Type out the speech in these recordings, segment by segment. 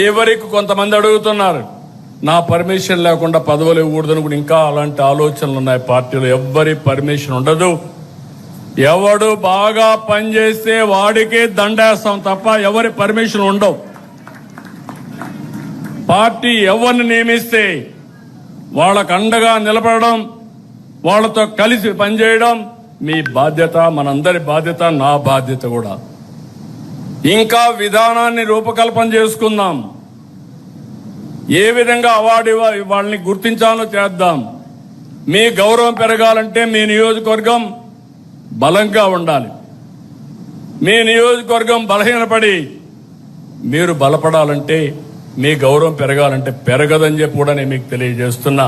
ఎవరికి కొంతమంది అడుగుతున్నారు నా పర్మిషన్ లేకుండా పదవులు ఇవ్వకూడదని కూడా ఇంకా అలాంటి ఆలోచనలు ఉన్నాయి పార్టీలో. ఎవ్వరి పర్మిషన్ ఉండదు. ఎవడు బాగా పనిచేస్తే వాడికి దండేస్తాం తప్ప ఎవరి పర్మిషన్ ఉండవు. పార్టీ ఎవరిని నియమిస్తే వాళ్ళకు అండగా నిలబడడం, వాళ్ళతో కలిసి పనిచేయడం మీ బాధ్యత, మనందరి బాధ్యత, నా బాధ్యత కూడా. ఇంకా విధానాన్ని రూపకల్పన చేసుకుందాం. ఏ విధంగా అవార్డు వాళ్ళని గుర్తించాలో చేద్దాం. మీ గౌరవం పెరగాలంటే మీ నియోజకవర్గం బలంగా ఉండాలి. మీ నియోజకవర్గం బలహీనపడి మీరు బలపడాలంటే, మీ గౌరవం పెరగాలంటే పెరగదని చెప్పి కూడా నేను మీకు తెలియజేస్తున్నా.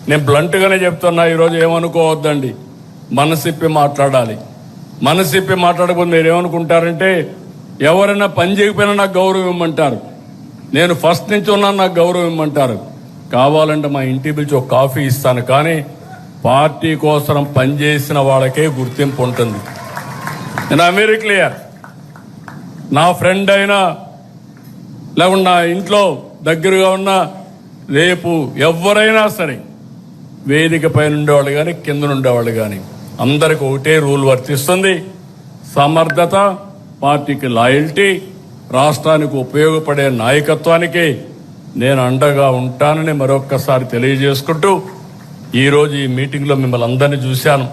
నేను బ్లంట్గానే చెప్తున్నా. ఈరోజు ఏమనుకోవద్దండి, మనసిప్పి మాట్లాడాలి. మనసిప్పి మాట్లాడకపోతే మీరు ఏమనుకుంటారంటే ఎవరైనా పని చేయకపోయినా నాకు గౌరవం ఇవ్వమంటారు, నేను ఫస్ట్ నుంచి ఉన్నాను నాకు గౌరవం ఇవ్వమంటారు. కావాలంటే మా ఇంటి పిలిచి ఒక కాఫీ ఇస్తాను, కానీ పార్టీ కోసం పనిచేసిన వాళ్ళకే గుర్తింపు ఉంటుంది. నేను వెరీ క్లియర్. నా ఫ్రెండ్ అయినా లేకుండా నా ఇంట్లో దగ్గరగా ఉన్న రేపు ఎవరైనా సరే వేదిక పైన ఉండేవాళ్ళు కానీ కింద ఉండేవాళ్ళు కానీ అందరికి ఒకటే రూల్ వర్తిస్తుంది. సమర్థత, పార్టీకి లాయల్టీ, రాష్ట్రానికి ఉపయోగపడే నాయకత్వానికి నేను అండగా ఉంటానని మరొక్కసారి తెలియజేసుకుంటూ ఈరోజు ఈ మీటింగ్లో మిమ్మల్ని అందరినీ చూశాను.